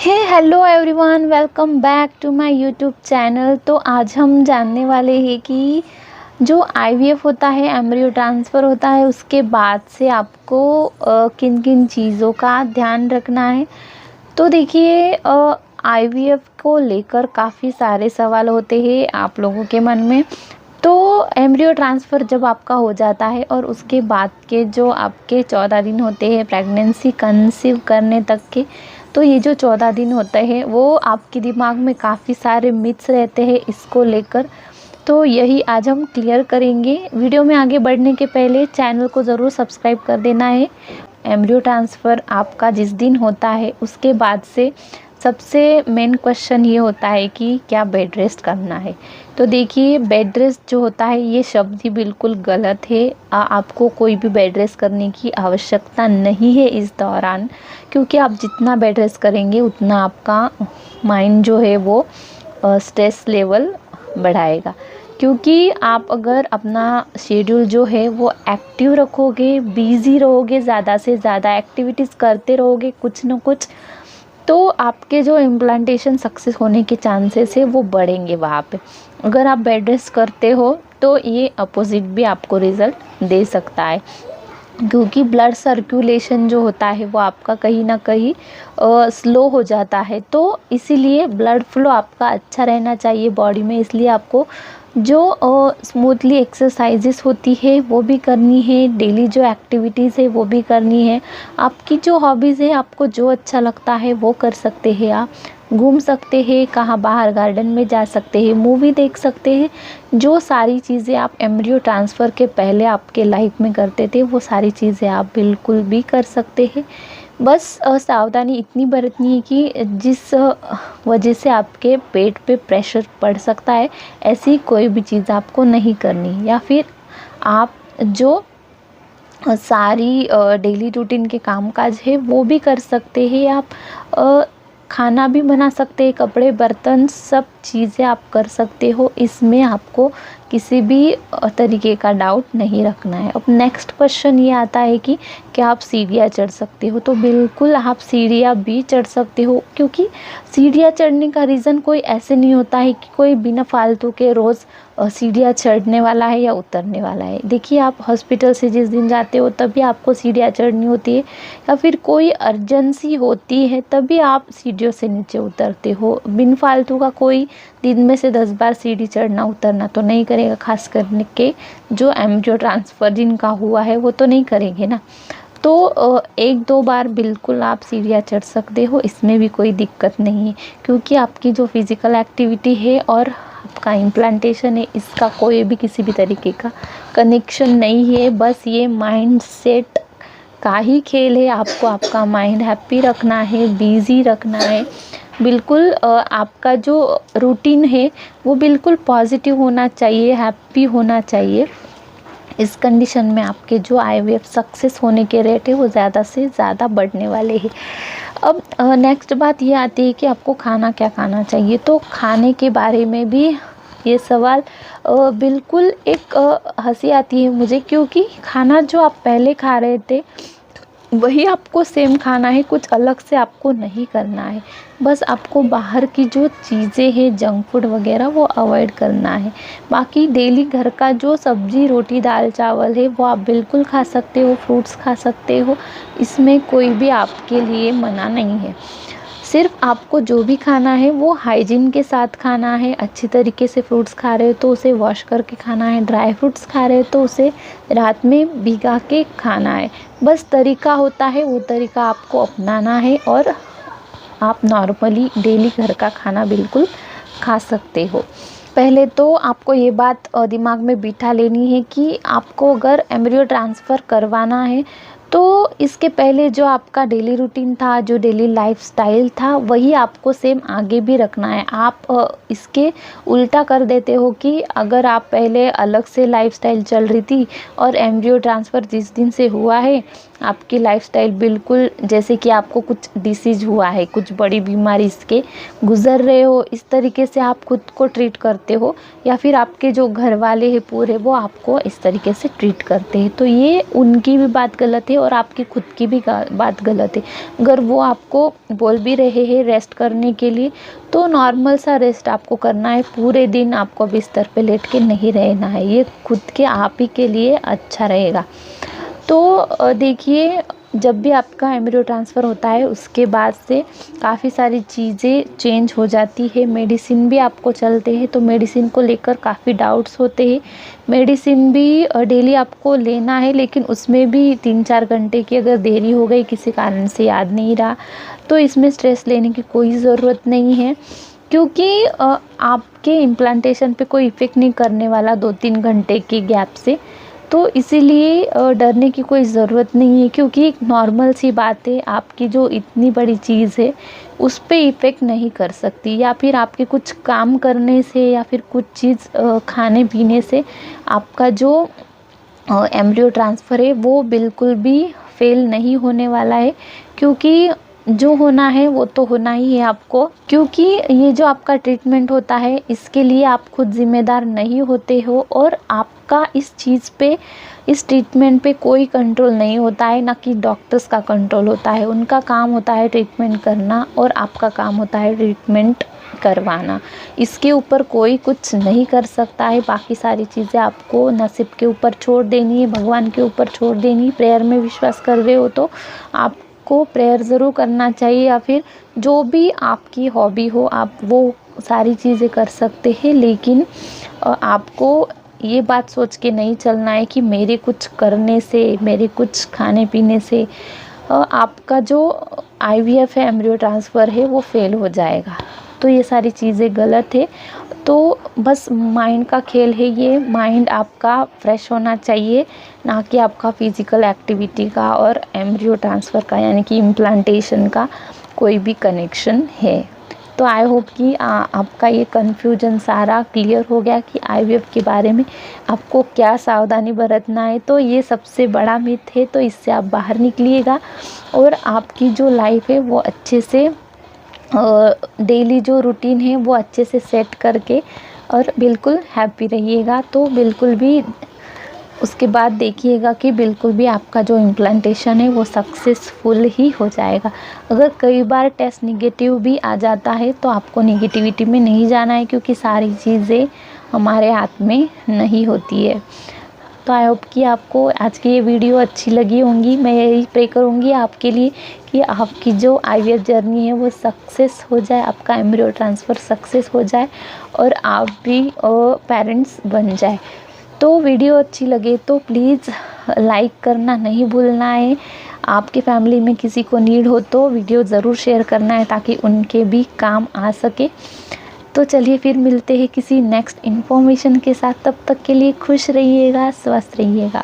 Hello everyone, welcome back to my YouTube channel. तो आज हम जानने वाले हैं कि जो आईवीएफ होता है, एम्ब्रियो ट्रांसफ़र होता है, उसके बाद से आपको किन किन चीज़ों का ध्यान रखना है। तो देखिए, आईवीएफ को लेकर काफ़ी सारे सवाल होते हैं आप लोगों के मन में। तो एम्ब्रियो ट्रांसफ़र जब आपका हो जाता है और उसके बाद के जो आपके 14 दिन होते हैं प्रेगनेंसी कंसीव करने तक के, तो ये जो 14 दिन होते हैं वो आपके दिमाग में काफ़ी सारे मिथ्स रहते हैं इसको लेकर। तो यही आज हम क्लियर करेंगे। वीडियो में आगे बढ़ने के पहले चैनल को ज़रूर सब्सक्राइब कर देना है। एम्ब्रियो ट्रांसफ़र आपका जिस दिन होता है उसके बाद से सबसे मेन क्वेश्चन ये होता है कि क्या बेड रेस्ट करना है। तो देखिए, बेड रेस्ट जो होता है ये शब्द ही बिल्कुल गलत है। आपको कोई भी बेड रेस्ट करने की आवश्यकता नहीं है इस दौरान, क्योंकि आप जितना बेड रेस्ट करेंगे उतना आपका माइंड जो है वो स्ट्रेस लेवल बढ़ाएगा। क्योंकि आप अगर अपना शेड्यूल जो है वो एक्टिव रखोगे, बिज़ी रहोगे, ज़्यादा से ज़्यादा एक्टिविटीज़ करते रहोगे कुछ न कुछ, तो आपके जो इम्प्लांटेशन सक्सेस होने के चांसेस है वो बढ़ेंगे वहाँ पे। अगर आप बेड रेस्ट करते हो तो ये अपोजिट भी आपको रिज़ल्ट दे सकता है, क्योंकि ब्लड सर्कुलेशन जो होता है वो आपका कहीं ना कहीं स्लो हो जाता है। तो इसीलिए ब्लड फ्लो आपका अच्छा रहना चाहिए बॉडी में। इसलिए आपको जो स्मूथली एक्सरसाइजेस होती है वो भी करनी है, डेली जो एक्टिविटीज़ है वो भी करनी है। आपकी जो हॉबीज़ है, आपको जो अच्छा लगता है वो कर सकते हैं। आप घूम सकते हैं, कहाँ बाहर गार्डन में जा सकते हैं, मूवी देख सकते हैं। जो सारी चीज़ें आप एम्ब्रियो ट्रांसफ़र के पहले आपके लाइफ में करते थे वो सारी चीज़ें आप बिल्कुल भी कर सकते हैं। बस सावधानी इतनी बरतनी है कि जिस वजह से आपके पेट पे प्रेशर पड़ सकता है, ऐसी कोई भी चीज़ आपको नहीं करनी। या फिर आप जो सारी डेली रूटीन के कामकाज है वो भी कर सकते हैं। आप खाना भी बना सकते हैं, कपड़े बर्तन सब चीज़ें आप कर सकते हो। इसमें आपको किसी भी तरीके का डाउट नहीं रखना है। अब नेक्स्ट क्वेश्चन ये आता है कि क्या आप सीढ़ियाँ चढ़ सकते हो। तो बिल्कुल आप सीढ़ियाँ भी चढ़ सकते हो, क्योंकि सीढ़ियाँ चढ़ने का रीज़न कोई ऐसे नहीं होता है कि कोई बिना फालतू के रोज़ सीढ़ियाँ चढ़ने वाला है या उतरने वाला है। देखिए, आप हॉस्पिटल से जिस दिन जाते हो तभी आपको सीढ़ियाँ चढ़नी होती है, या फिर कोई अर्जेंसी होती है तभी आप सीढ़ियों से नीचे उतरते हो। बिन फालतू का कोई दिन में से 10 बार सीढ़ी चढ़ना उतरना तो नहीं करेगा। खास करके जो एम्ब्रियो ट्रांसफ़र जिनका हुआ है वो तो नहीं करेंगे ना। तो 1-2 बार बिल्कुल आप सीढ़ियाँ चढ़ सकते हो, इसमें भी कोई दिक्कत नहीं है, क्योंकि आपकी जो फिज़िकल एक्टिविटी है और आपका इम्प्लांटेशन है इसका कोई भी किसी भी तरीके का कनेक्शन नहीं है। बस ये माइंड सेट का ही खेल है। आपको आपका माइंड हैप्पी रखना है, बिज़ी रखना है। बिल्कुल आपका जो रूटीन है वो बिल्कुल पॉजिटिव होना चाहिए, हैप्पी होना चाहिए। इस कंडीशन में आपके जो आईवीएफ सक्सेस होने के रेट है वो ज़्यादा से ज़्यादा बढ़ने वाले हैं। अब नेक्स्ट बात ये आती है कि आपको खाना क्या खाना चाहिए। तो खाने के बारे में भी ये सवाल बिल्कुल एक हंसी आती है मुझे, क्योंकि खाना जो आप पहले खा रहे थे वही आपको सेम खाना है, कुछ अलग से आपको नहीं करना है। बस आपको बाहर की जो चीज़ें हैं, जंक फूड वगैरह, वो अवॉइड करना है। बाकी डेली घर का जो सब्जी रोटी दाल चावल है वो आप बिल्कुल खा सकते हो, फ्रूट्स खा सकते हो। इसमें कोई भी आपके लिए मना नहीं है। सिर्फ आपको जो भी खाना है वो हाइजीन के साथ खाना है। अच्छी तरीके से फ्रूट्स खा रहे हो तो उसे वॉश करके खाना है। ड्राई फ्रूट्स खा रहे हो तो उसे रात में भिगा के खाना है। बस तरीका होता है, वो तरीका आपको अपनाना है और आप नॉर्मली डेली घर का खाना बिल्कुल खा सकते हो। पहले तो आपको ये बात दिमाग में बिठा लेनी है कि आपको अगर एम्ब्रियो ट्रांसफ़र करवाना है तो इसके पहले जो आपका डेली रूटीन था, जो डेली लाइफस्टाइल था, वही आपको सेम आगे भी रखना है। आप इसके उल्टा कर देते हो कि अगर आप पहले अलग से लाइफस्टाइल चल रही थी और एम्ब्रियो ट्रांसफ़र जिस दिन से हुआ है आपकी लाइफस्टाइल बिल्कुल जैसे कि आपको कुछ डिसीज़ हुआ है, कुछ बड़ी बीमारी से गुज़र रहे हो, इस तरीके से आप खुद को ट्रीट करते हो, या फिर आपके जो घर वाले हैं पूरे वो आपको इस तरीके से ट्रीट करते हैं, तो ये उनकी भी बात गलत है और आपकी खुद की भी बात गलत है। अगर वो आपको बोल भी रहे हैं रेस्ट करने के लिए, तो नॉर्मल सा रेस्ट आपको करना है। पूरे दिन आपको बिस्तर पे लेट के नहीं रहना है, ये खुद के आप ही के लिए अच्छा रहेगा। तो देखिए, जब भी आपका एम्ब्रियो ट्रांसफ़र होता है उसके बाद से काफ़ी सारी चीज़ें चेंज हो जाती है। मेडिसिन भी आपको चलते हैं, तो मेडिसिन को लेकर काफ़ी डाउट्स होते हैं। मेडिसिन भी डेली आपको लेना है, लेकिन उसमें भी 3-4 घंटे की अगर देरी हो गई, किसी कारण से याद नहीं रहा, तो इसमें स्ट्रेस लेने की कोई ज़रूरत नहीं है, क्योंकि आपके इम्प्लांटेशन पे कोई इफ़ेक्ट नहीं करने वाला 2-3 घंटे के गैप से। तो इसीलिए डरने की कोई ज़रूरत नहीं है, क्योंकि एक नॉर्मल सी बात है, आपकी जो इतनी बड़ी चीज़ है उस पे इफ़ेक्ट नहीं कर सकती, या फिर आपके कुछ काम करने से या फिर कुछ चीज़ खाने पीने से आपका जो एम्ब्रियो ट्रांसफ़र है वो बिल्कुल भी फेल नहीं होने वाला है, क्योंकि जो होना है वो तो होना ही है आपको। क्योंकि ये जो आपका ट्रीटमेंट होता है इसके लिए आप खुद ज़िम्मेदार नहीं होते हो, और आपका इस चीज़ पे, इस ट्रीटमेंट पे कोई कंट्रोल नहीं होता है, ना कि डॉक्टर्स का कंट्रोल होता है। उनका काम होता है ट्रीटमेंट करना और आपका काम होता है ट्रीटमेंट करवाना। इसके ऊपर कोई कुछ नहीं कर सकता है। बाकी सारी चीज़ें आपको नसीब के ऊपर छोड़ देनी है, भगवान के ऊपर छोड़ देनी है। प्रेयर में विश्वास कर रहे हो तो आपको प्रेयर ज़रूर करना चाहिए, या फिर जो भी आपकी हॉबी हो आप वो सारी चीज़ें कर सकते हैं, लेकिन आपको ये बात सोच के नहीं चलना है कि मेरे कुछ करने से, मेरे कुछ खाने पीने से आपका जो IVF है, एम्ब्रियो ट्रांसफ़र है, वो फेल हो जाएगा। तो ये सारी चीज़ें गलत है। तो बस माइंड का खेल है ये। माइंड आपका फ्रेश होना चाहिए, ना कि आपका फिज़िकल एक्टिविटी का और एम्ब्रियो ट्रांसफ़र का, यानी कि इम्प्लांटेशन का कोई भी कनेक्शन है। तो आई होप कि आपका ये कन्फ्यूजन सारा क्लियर हो गया कि IVF के बारे में आपको क्या सावधानी बरतना है। तो ये सबसे बड़ा मिथ है, तो इससे आप बाहर निकलिएगा और आपकी जो लाइफ है वो अच्छे से डेली जो रूटीन है वो अच्छे से सेट करके और बिल्कुल हैप्पी रहिएगा। तो बिल्कुल भी उसके बाद देखिएगा कि बिल्कुल भी आपका जो इम्प्लांटेशन है वो सक्सेसफुल ही हो जाएगा। अगर कई बार टेस्ट निगेटिव भी आ जाता है तो आपको निगेटिविटी में नहीं जाना है, क्योंकि सारी चीज़ें हमारे हाथ में नहीं होती है। तो आई होप कि आपको आज की ये वीडियो अच्छी लगी होंगी। मैं यही प्रे करूँगी आपके लिए कि आपकी जो IVF जर्नी है वो सक्सेस हो जाए, आपका एम्ब्रियो ट्रांसफ़र सक्सेस हो जाए और आप भी पेरेंट्स बन जाए। तो वीडियो अच्छी लगे तो प्लीज़ लाइक करना नहीं भूलना है। आपके फैमिली में किसी को नीड हो तो वीडियो ज़रूर शेयर करना है, ताकि उनके भी काम आ सके। तो चलिए फिर मिलते हैं किसी नेक्स्ट इन्फॉर्मेशन के साथ। तब तक के लिए खुश रहिएगा, स्वस्थ रहिएगा।